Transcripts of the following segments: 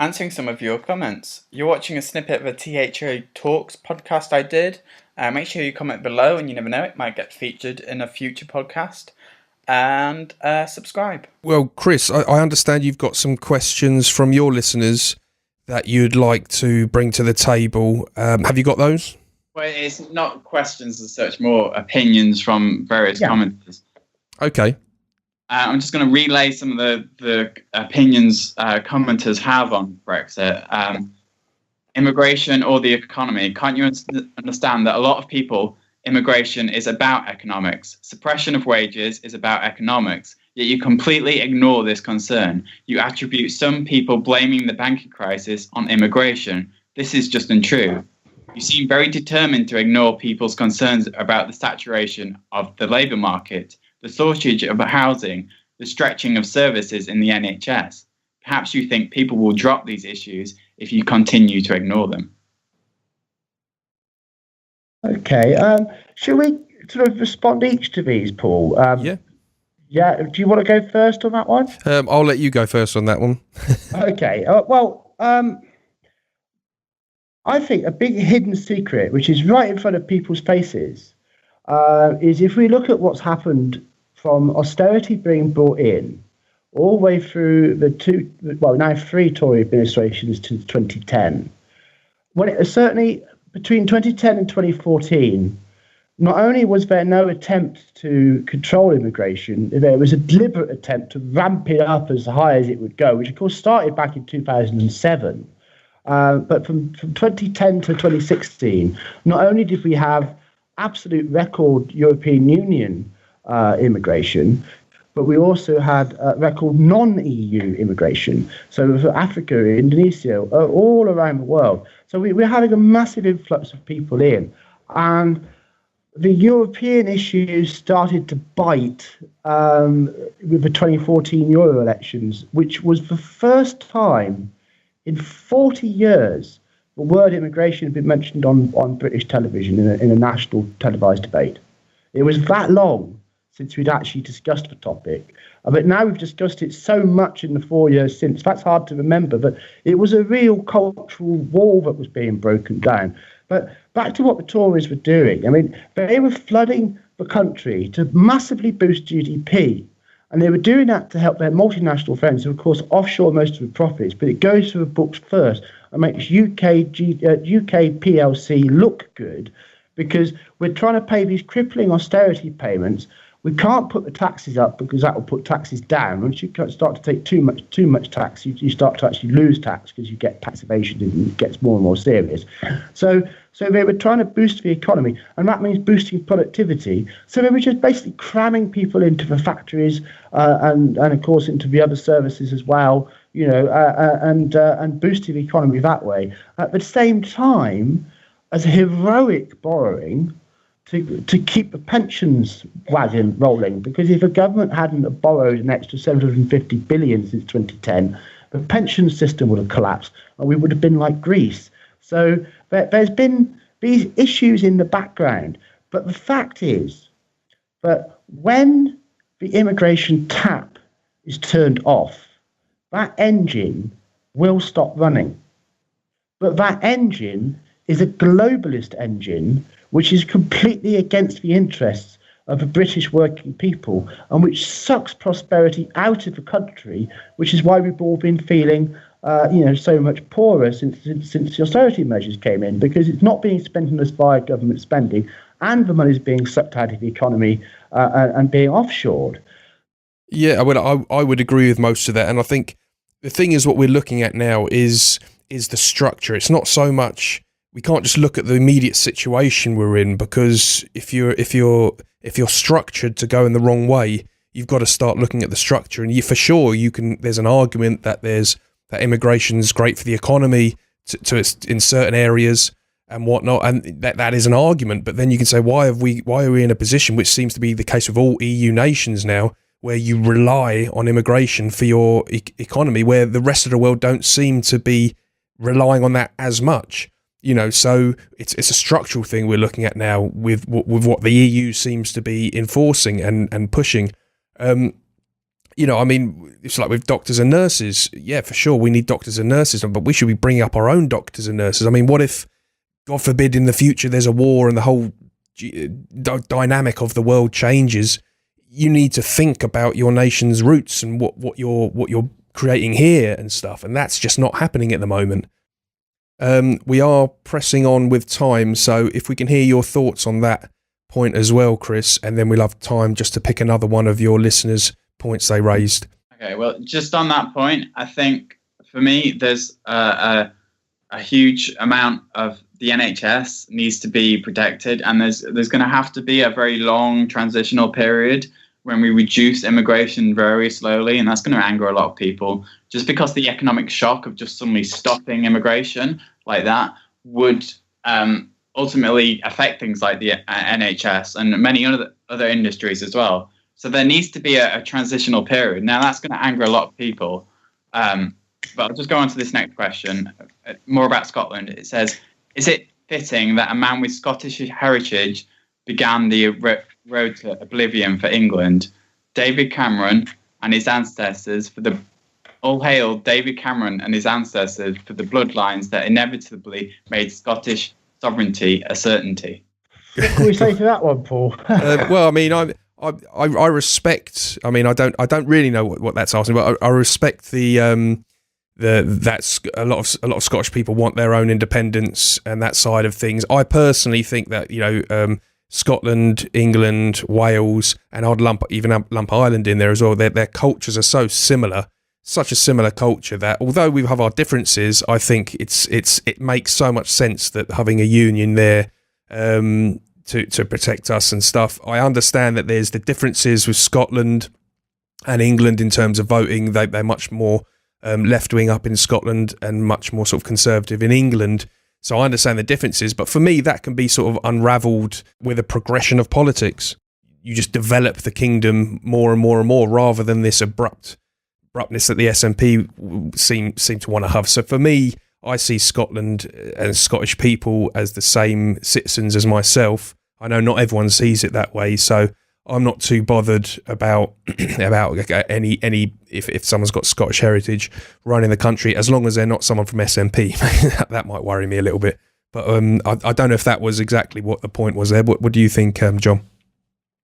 answering some of your comments. You're watching a snippet of a THO Talks podcast I did. Make sure you comment below, and you never know, it might get featured in a future podcast. And subscribe. Well, Chris, I understand you've got some questions from your listeners that you'd like to bring to the table. Have you got those? Well, it's not questions as such, more opinions from various commenters. Okay. I'm just going to relay some of the opinions commenters have on Brexit. Immigration or the economy. Can't you understand that a lot of people, immigration is about economics. Suppression of wages is about economics. Yet you completely ignore this concern. You attribute some people blaming the banking crisis on immigration. This is just untrue. You seem very determined to ignore people's concerns about the saturation of the labour market, the shortage of housing, the stretching of services in the NHS. Perhaps you think people will drop these issues if you continue to ignore them. Okay. Should we sort of respond each to these, Paul? Yeah. Yeah. Do you want to go first on that one? I'll let you go first on that one. Okay. I think a big hidden secret, which is right in front of people's faces, is if we look at what's happened from austerity being brought in all the way through now three Tory administrations to 2010. Certainly between 2010 and 2014, not only was there no attempt to control immigration, there was a deliberate attempt to ramp it up as high as it would go, which of course started back in 2007. But from 2010 to 2016, not only did we have absolute record European Union immigration, but we also had record non-EU immigration. So for Africa, Indonesia, all around the world. So we're having a massive influx of people in. And the European issues started to bite with the 2014 Euro elections, which was the first time in 40 years the word immigration had been mentioned on British television in a national televised debate. It was that long since we'd actually discussed the topic. But now we've discussed it so much in the 4 years since, that's hard to remember, but it was a real cultural wall that was being broken down. But back to what the Tories were doing, I mean, they were flooding the country to massively boost GDP. And they were doing that to help their multinational friends, who, of course, offshore most of the profits. But it goes through the books first and makes UK PLC look good, because we're trying to pay these crippling austerity payments. We can't put the taxes up because that will put taxes down. Once you start to take too much tax, you start to actually lose tax because you get tax evasion and it gets more and more serious. So they were trying to boost the economy, and that means boosting productivity. So they were just basically cramming people into the factories and of course into the other services as well, and boosting the economy that way. At the same time, as heroic borrowing to keep the pensions wagon rolling, because if the government hadn't borrowed an extra 750 billion since 2010, the pension system would have collapsed and we would have been like Greece. So there's been these issues in the background. But the fact is that when the immigration tap is turned off, that engine will stop running. But that engine is a globalist engine which is completely against the interests of the British working people and which sucks prosperity out of the country, which is why we've all been feeling so much poorer since the austerity measures came in, because it's not being spent on us via government spending, and the money is being sucked out of the economy and being offshored. Yeah, I would agree with most of that, and I think the thing is what we're looking at now is the structure. It's not so much, we can't just look at the immediate situation we're in, because if you're structured to go in the wrong way, you've got to start looking at the structure. And there's an argument that immigration is great for the economy in certain areas and whatnot, and that is an argument. But then you can say, why are we in a position, which seems to be the case with all EU nations now, where you rely on immigration for your economy, where the rest of the world don't seem to be relying on that as much? So it's a structural thing we're looking at now with what the EU seems to be enforcing and pushing. you know, I mean, it's like with doctors and nurses. Yeah, for sure, we need doctors and nurses, but we should be bringing up our own doctors and nurses. I mean, what if, God forbid, in the future there's a war and the whole dynamic of the world changes? You need to think about your nation's roots and what you're creating here and stuff, and that's just not happening at the moment. We are pressing on with time, so if we can hear your thoughts on that point as well, Chris, and then we'll have time just to pick another one of your listeners' points they raised. Okay, well, just on that point, I think for me, there's a huge amount of the NHS needs to be protected, and there's going to have to be a very long transitional period when we reduce immigration very slowly, and that's going to anger a lot of people. Just because the economic shock of just suddenly stopping immigration like that would ultimately affect things like the NHS and many other industries as well. So there needs to be a transitional period. Now, that's going to anger a lot of people. But I'll just go on to this next question, more about Scotland. It says, is it fitting that a man with Scottish heritage began the road to oblivion for England? David Cameron and his ancestors all hail David Cameron and his ancestors for the bloodlines that inevitably made Scottish sovereignty a certainty. What can we say to that one, Paul? Well, I mean, I respect. I mean, I don't really know what that's asking, but I respect that's a lot of Scottish people want their own independence and that side of things. I personally think that, you know, Scotland, England, Wales, and I'd lump Ireland in there as well. Their cultures are so similar, such a similar culture that although we have our differences, I think it makes so much sense that having a union there to protect us and stuff. I understand that there's the differences with Scotland and England in terms of voting. They're much more left-wing up in Scotland and much more sort of conservative in England. So I understand the differences, but for me, that can be sort of unravelled with a progression of politics. You just develop the kingdom more and more and more rather than this abruptness that the SNP seem to want to have. So for me, I see Scotland and Scottish people as the same citizens as myself. I know not everyone sees it that way, so I'm not too bothered about any if someone's got Scottish heritage running the country, as long as they're not someone from SNP. That might worry me a little bit. But I don't know if that was exactly what the point was there. What do you think, John?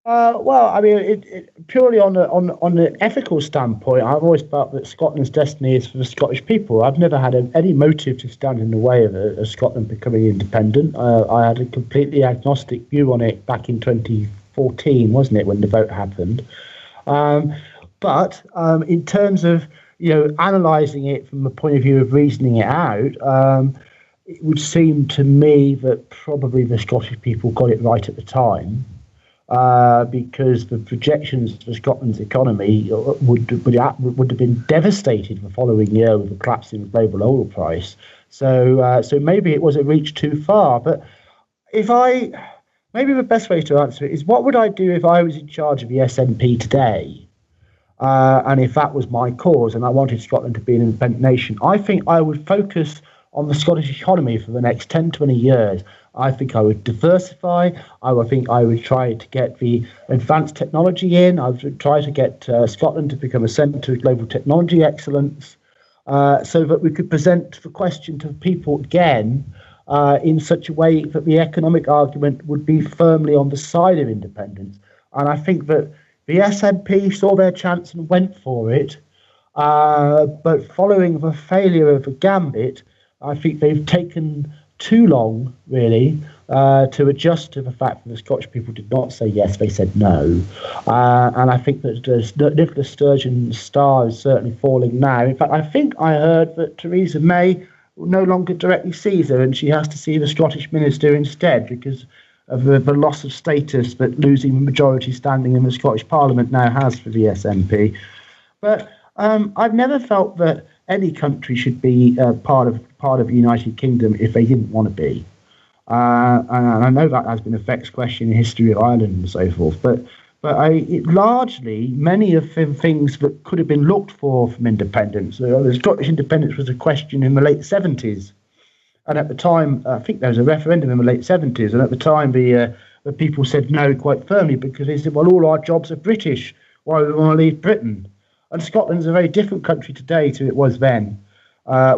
Well, I mean, it purely on the ethical standpoint, I've always felt that Scotland's destiny is for the Scottish people. I've never had any motive to stand in the way of Scotland becoming independent. I had a completely agnostic view on it back in 2014, wasn't it, when the vote happened? But in terms of, you know, analysing it from the point of view of reasoning it out, it would seem to me that probably the Scottish people got it right at the time. Because the projections for Scotland's economy would have been devastated the following year with the collapse in the global oil price. So maybe it was a reach too far. But maybe the best way to answer it is, what would I do if I was in charge of the SNP today? And if that was my cause and I wanted Scotland to be an independent nation, I think I would focus on the Scottish economy for the next 10, 20 years. I think I would diversify. I think I would try to get the advanced technology in. I would try to get Scotland to become a centre of global technology excellence, so that we could present the question to people again in such a way that the economic argument would be firmly on the side of independence. And I think that the SNP saw their chance and went for it, but following the failure of the Gambit, I think they've taken too long, really, to adjust to the fact that the Scottish people did not say yes, they said no. And I think that Nicola Sturgeon's star is certainly falling now. In fact, I think I heard that Theresa May no longer directly sees her, and she has to see the Scottish minister instead because of the loss of status that losing the majority standing in the Scottish Parliament now has for the SNP. But I've never felt that any country should be part of the United Kingdom if they didn't want to be. And I know that has been a vexed question in the history of Ireland and so forth. But largely, many of the things that could have been looked for from independence, the Scottish independence was a question in the late 70s. And at the time, I think there was a referendum in the late 70s. And at the time, the people said no quite firmly because they said, well, all our jobs are British. Why do we want to leave Britain? And Scotland's a very different country today to it was then,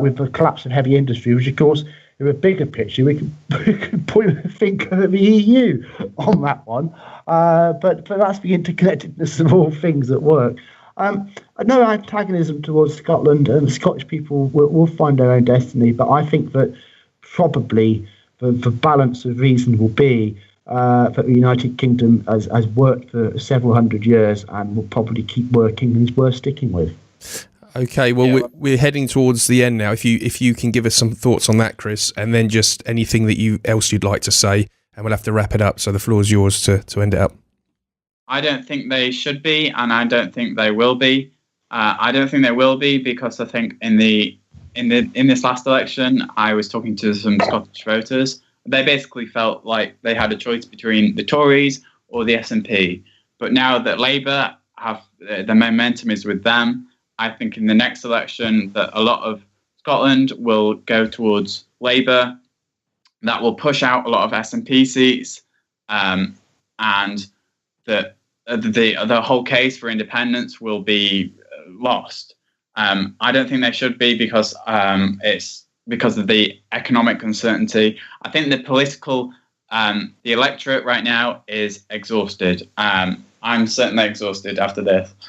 with the collapse of heavy industry, which, of course, in a bigger picture, we could point the finger at the EU on that one. But that's the interconnectedness of all things at work. No antagonism towards Scotland, and Scottish people will find their own destiny. But I think that probably the balance of reason will be that the United Kingdom has worked for several hundred years and will probably keep working and is worth sticking with. Okay, well, we're heading towards the end now. If you can give us some thoughts on that, Chris, and then just anything that else you'd like to say, and we'll have to wrap it up. So the floor is yours to end it up. I don't think they should be, and I don't think they will be. I don't think they will be because I think in this last election, I was talking to some Scottish voters. They basically felt like they had a choice between the Tories or the SNP. But now that Labour have the momentum is with them, I think in the next election that a lot of Scotland will go towards Labour. That will push out a lot of SNP seats, and that the whole case for independence will be lost. I don't think they should be because it's because of the economic uncertainty. I think the political, the electorate right now is exhausted. I'm certainly exhausted after this.